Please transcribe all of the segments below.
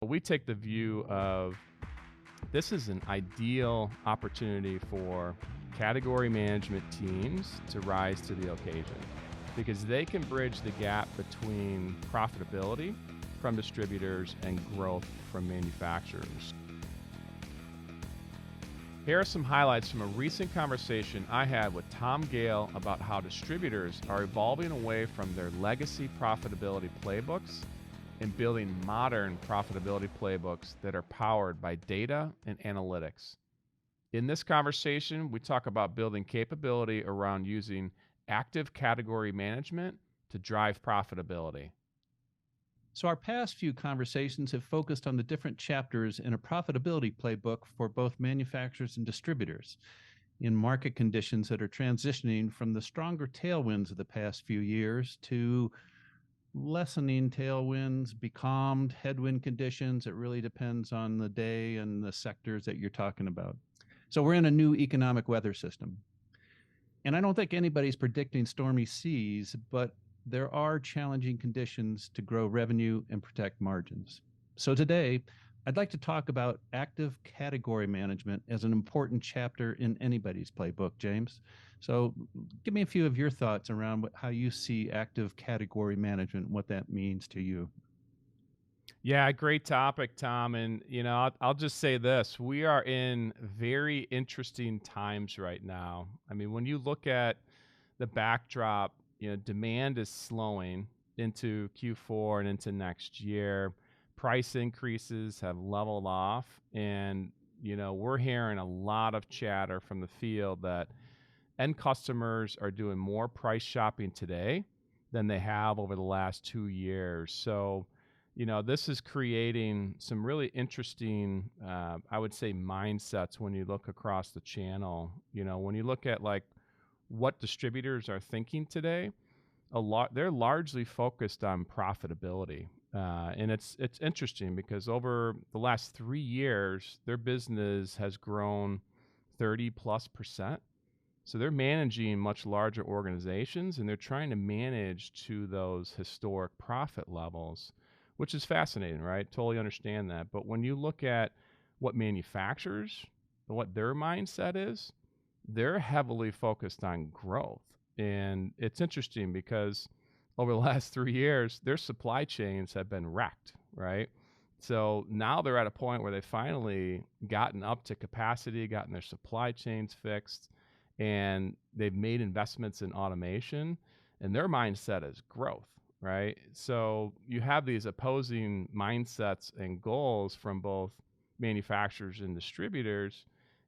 We take the view of this is an ideal opportunity for category management teams to rise to the occasion because they can bridge the gap between profitability from distributors and growth from manufacturers. Here are some highlights from a recent conversation I had with Tom Gale about how distributors are evolving away from their legacy profitability playbooks and building modern profitability playbooks that are powered by data and analytics. In this conversation, we talk about building capability around using active category management to drive profitability. So, our past few conversations have focused on the different chapters in a profitability playbook for both manufacturers and distributors in market conditions that are transitioning from the stronger tailwinds of the past few years to lessening tailwinds, becalmed headwind conditions. It really depends on the day and the sectors that you're talking about. So, we're in a new economic weather system. And I don't think anybody's predicting stormy seas, but there are challenging conditions to grow revenue and protect margins. So today, I'd like to talk about active category management as an important chapter in anybody's playbook, James. So give me a few of your thoughts around how you see active category management and what that means to you. Yeah, great topic, Tom. And, I'll just say this. We are in very interesting times right now. I mean, when you look at the backdrop, demand is slowing into Q4 and into next year. Price increases have leveled off. And, we're hearing a lot of chatter from the field that end customers are doing more price shopping today than they have over the last 2 years. So, this is creating some really interesting, I would say, mindsets when you look across the channel. When you look at like what distributors are thinking today, they're largely focused on profitability. And it's interesting because over the last 3 years, their business has grown 30+%. So they're managing much larger organizations and they're trying to manage to those historic profit levels, which is fascinating, right? Totally understand that. But when you look at what manufacturers, what their mindset is, they're heavily focused on growth. And it's interesting because over the last 3 years, their supply chains have been wrecked, right? So now they're at a point where they finally gotten up to capacity, gotten their supply chains fixed, and they've made investments in automation, and their mindset is growth, right? So you have these opposing mindsets and goals from both manufacturers and distributors.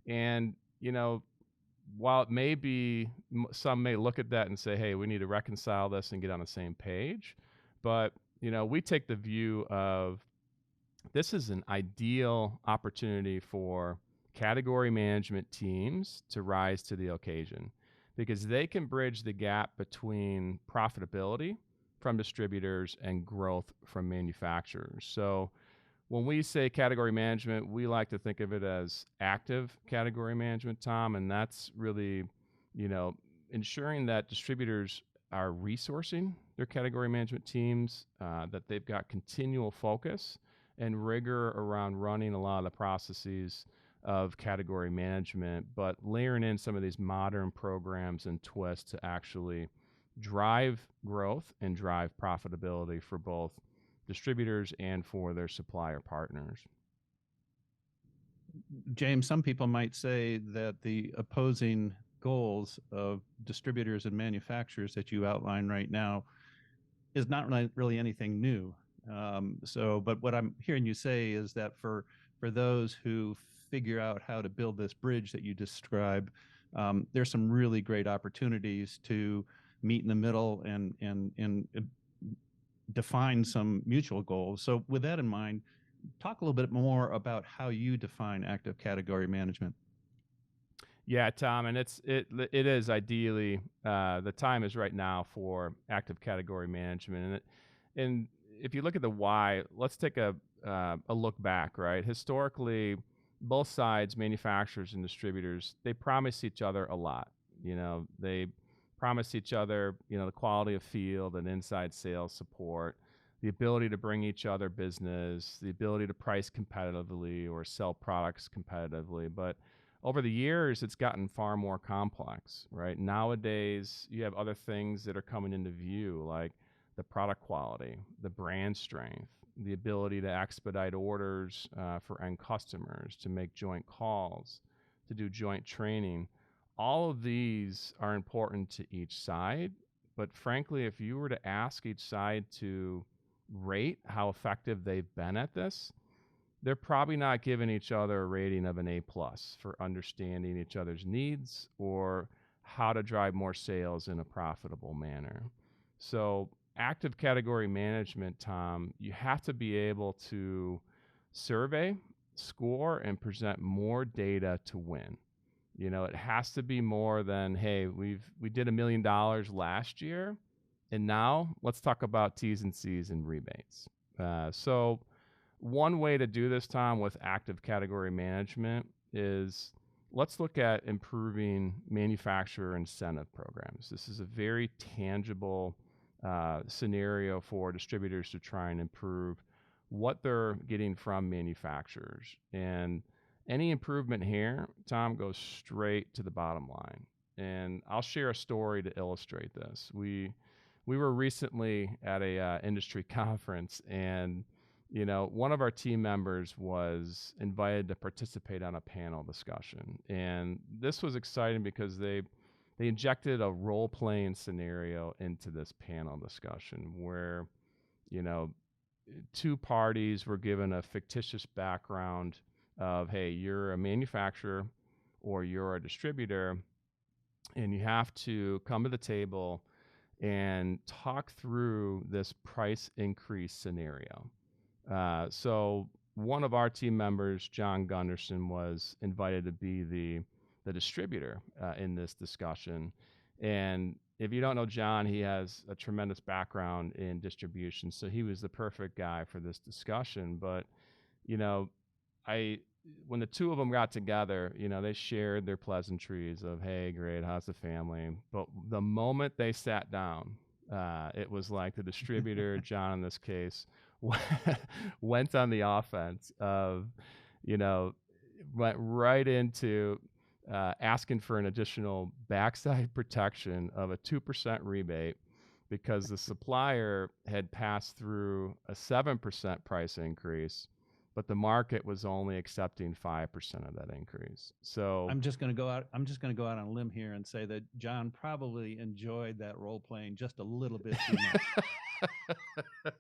And, while it may be, some may look at that and say, hey, we need to reconcile this and get on the same page. But, we take the view of this is an ideal opportunity for category management teams to rise to the occasion because they can bridge the gap between profitability from distributors and growth from manufacturers. So when we say category management, we like to think of it as active category management, Tom, and that's really, ensuring that distributors are resourcing their category management teams, that they've got continual focus and rigor around running a lot of the processes of category management, but layering in some of these modern programs and twists to actually drive growth and drive profitability for both distributors and for their supplier partners. James, some people might say that the opposing goals of distributors and manufacturers that you outline right now is not really anything new. But what I'm hearing you say is that for those who figure out how to build this bridge that you describe, there's some really great opportunities to meet in the middle and define some mutual goals. So with that in mind, talk a little bit more about how you define active category management. Yeah, Tom, and it is ideally the time is right now for active category management, and if you look at the why, let's take a look back. Right, historically, both sides, manufacturers and distributors, they promise each other a lot. They promise each other, the quality of field and inside sales support. the ability to bring each other business, the ability to price competitively or sell products competitively. But over the years, it's gotten far more complex, right? Nowadays, you have other things that are coming into view, like the product quality, the brand strength, the ability to expedite orders for end customers, to make joint calls, to do joint training. All of these are important to each side. But frankly, if you were to ask each side to rate how effective they've been at this, they're probably not giving each other a rating of an A plus for understanding each other's needs or how to drive more sales in a profitable manner. So, active category management, Tom, you have to be able to survey, score, and present more data to win. You know, it has to be more than, hey, we did $1 million last year, and now let's talk about T's and C's and rebates. So one way to do this, Tom, with active category management is let's look at improving manufacturer incentive programs. This is a very tangible scenario for distributors to try and improve what they're getting from manufacturers. And any improvement here, Tom, goes straight to the bottom line. And I'll share a story to illustrate this. We were recently at a industry conference, and one of our team members was invited to participate on a panel discussion, and this was exciting because they injected a role playing scenario into this panel discussion where you know two parties were given a fictitious background of, hey, you're a manufacturer or you're a distributor, and you have to come to the table and talk through this price increase scenario. So one of our team members, John Gunderson, was invited to be the distributor in this discussion. And if you don't know John, he has a tremendous background in distribution, so he was the perfect guy for this discussion. But you know, I when the two of them got together, they shared their pleasantries of, "Hey, great, how's the family?" But the moment they sat down, it was like the distributor, John in this case, went on the offense of, you know, went right into asking for an additional backside protection of a 2% rebate because the supplier had passed through a 7% price increase, but the market was only accepting 5% of that increase. So I'm just going to go out on a limb here and say that John probably enjoyed that role playing just a little bit too much.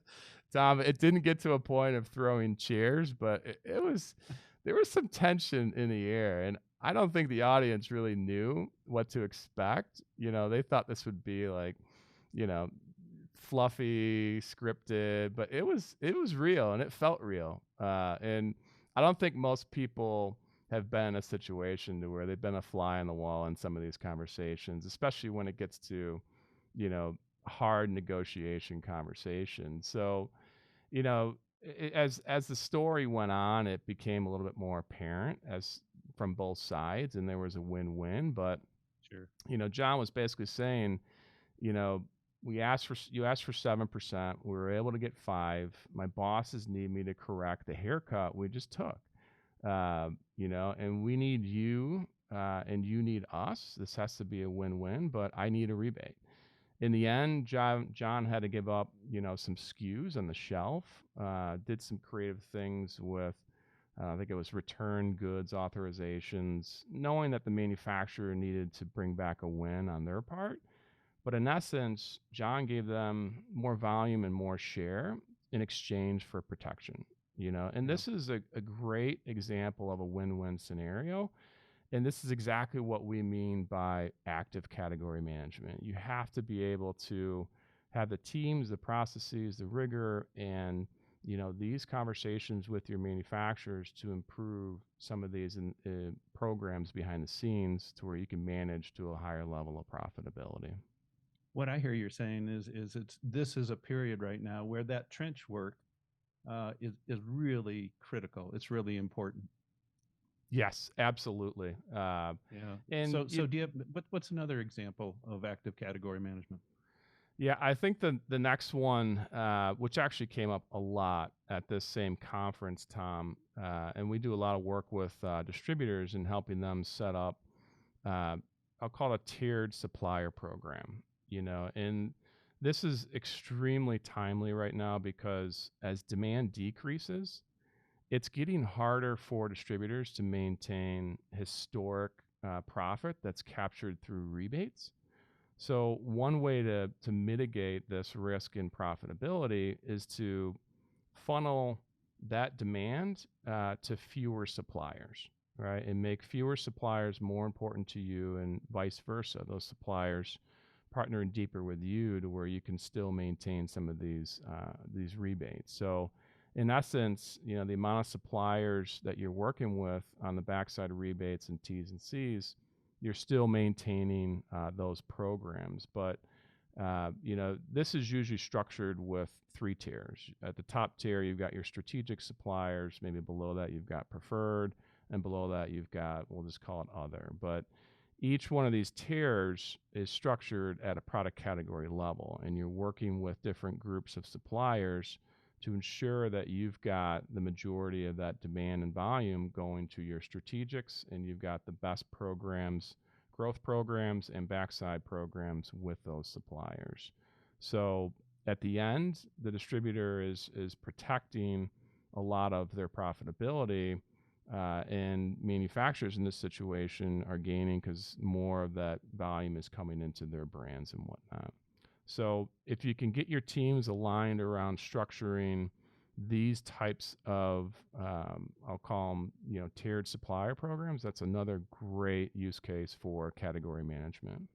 Tom, it didn't get to a point of throwing chairs, but it was there was some tension in the air, and I don't think the audience really knew what to expect. They thought this would be like, you know, fluffy, scripted, but it was real and it felt real. And I don't think most people have been in a situation to where they've been a fly on the wall in some of these conversations, especially when it gets to, you know, hard negotiation conversations. So, as the story went on, it became a little bit more apparent as from both sides, and there was a win-win. But Sure. John was basically saying, you know, you asked for 7%. We were able to get 5. My bosses need me to correct the haircut we just took. And we need you, and you need us. This has to be a win-win, but I need a rebate. In the end, John had to give up, some SKUs on the shelf. Did some creative things with, I think it was return goods authorizations, knowing that the manufacturer needed to bring back a win on their part. But in essence, John gave them more volume and more share in exchange for protection. And Yeah. this is a great example of a win-win scenario. And this is exactly what we mean by active category management. You have to be able to have the teams, the processes, the rigor, and these conversations with your manufacturers to improve some of these programs behind the scenes to where you can manage to a higher level of profitability. What I hear you're saying is this is a period right now where that trench work is really critical. It's really important. Yes, absolutely. Yeah. And So do you have what's another example of active category management? Yeah, I think the next one, which actually came up a lot at this same conference, Tom, and we do a lot of work with distributors and helping them set up, uh, I'll call it a tiered supplier program. And this is extremely timely right now because as demand decreases, it's getting harder for distributors to maintain historic profit that's captured through rebates. So one way to mitigate this risk in profitability is to funnel that demand to fewer suppliers, right? And make fewer suppliers more important to you, and vice versa. Those suppliers partnering deeper with you to where you can still maintain some of these rebates. So, in essence, the amount of suppliers that you're working with on the backside of rebates and T's and C's, you're still maintaining those programs. But this is usually structured with three tiers. At the top tier, you've got your strategic suppliers. Maybe below that, you've got preferred, and below that, you've got, we'll just call it other. But each one of these tiers is structured at a product category level, and you're working with different groups of suppliers to ensure that you've got the majority of that demand and volume going to your strategics, and you've got the best programs, growth programs, and backside programs with those suppliers. So at the end, the distributor is protecting a lot of their profitability, and manufacturers in this situation are gaining because more of that volume is coming into their brands and whatnot. So if you can get your teams aligned around structuring these types of, I'll call them, tiered supplier programs, that's another great use case for category management.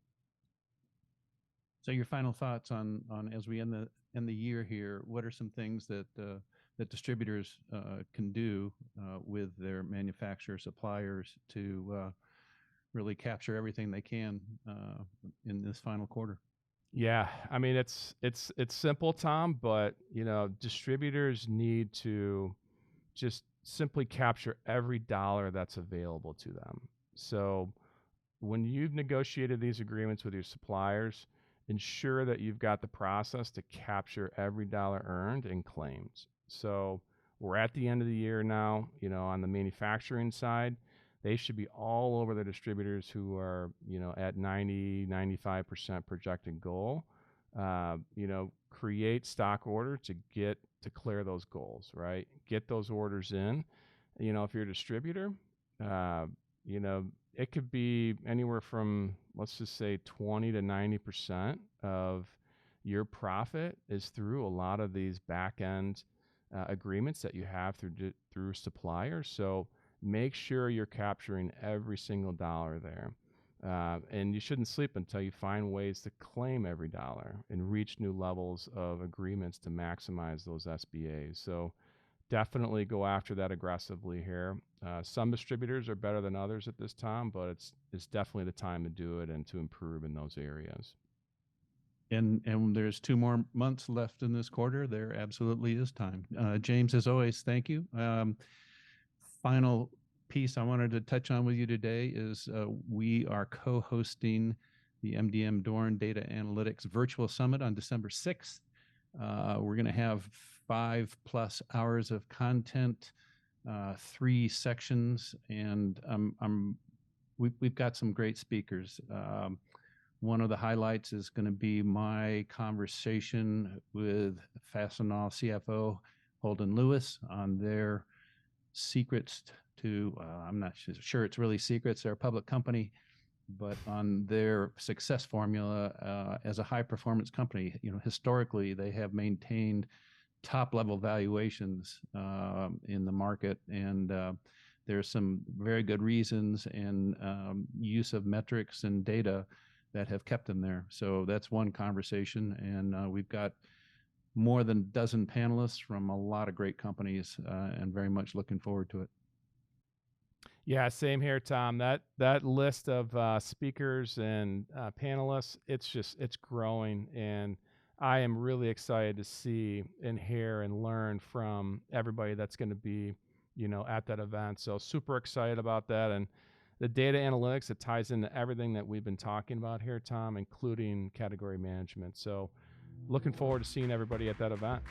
So your final thoughts on as we end the year here, what are some things that distributors can do with their manufacturer suppliers to really capture everything they can in this final quarter? Yeah, I mean it's simple, Tom, but distributors need to just simply capture every dollar that's available to them. So when you've negotiated these agreements with your suppliers, ensure that you've got the process to capture every dollar earned and claimed. So we're at the end of the year now, on the manufacturing side, they should be all over the distributors who are, at 90, 95% projected goal. Create stock order to clear those goals, right? Get those orders in. If you're a distributor, uh, you know, it could be anywhere from, let's just say, 20 to 90% of your profit is through a lot of these back end agreements that you have through suppliers. So make sure you're capturing every single dollar there. And you shouldn't sleep until you find ways to claim every dollar and reach new levels of agreements to maximize those SBAs. So definitely go after that aggressively here. Some distributors are better than others at this time, but it's definitely the time to do it and to improve in those areas. And there's 2 more months left in this quarter. There absolutely is time. James, as always, thank you. Final piece I wanted to touch on with you today is we are co-hosting the MDM Dorn Data Analytics Virtual Summit on December 6th. We're going to have 5+ hours of content, 3 sections, and we've got some great speakers. One of the highlights is going to be my conversation with Fastenal CFO Holden Lewis on their secrets to, I'm not sure it's really secrets, they're a public company, but on their success formula as a high performance company. Historically, they have maintained top level valuations in the market, and there's some very good reasons and use of metrics and data that have kept them there. So that's one conversation, and we've got more than a dozen panelists from a lot of great companies, and very much looking forward to it. Yeah, same here, Tom. That list of speakers and panelists, it's growing, and I am really excited to see and hear and learn from everybody that's going to be, at that event. So super excited about that, and the data analytics, it ties into everything that we've been talking about here, Tom, including category management. So looking forward to seeing everybody at that event.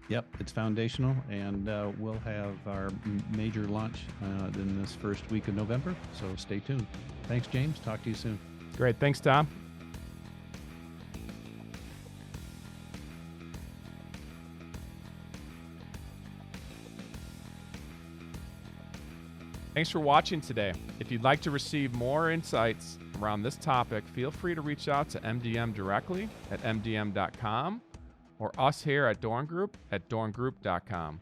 Yep, it's foundational, and we'll have our major launch in this first week of November, so stay tuned. Thanks, James. Talk to you soon. Great. Thanks, Tom. Thanks for watching today. If you'd like to receive more insights around this topic, feel free to reach out to MDM directly at mdm.com or us here at Dorn Group at dorngroup.com.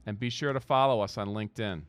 And be sure to follow us on LinkedIn.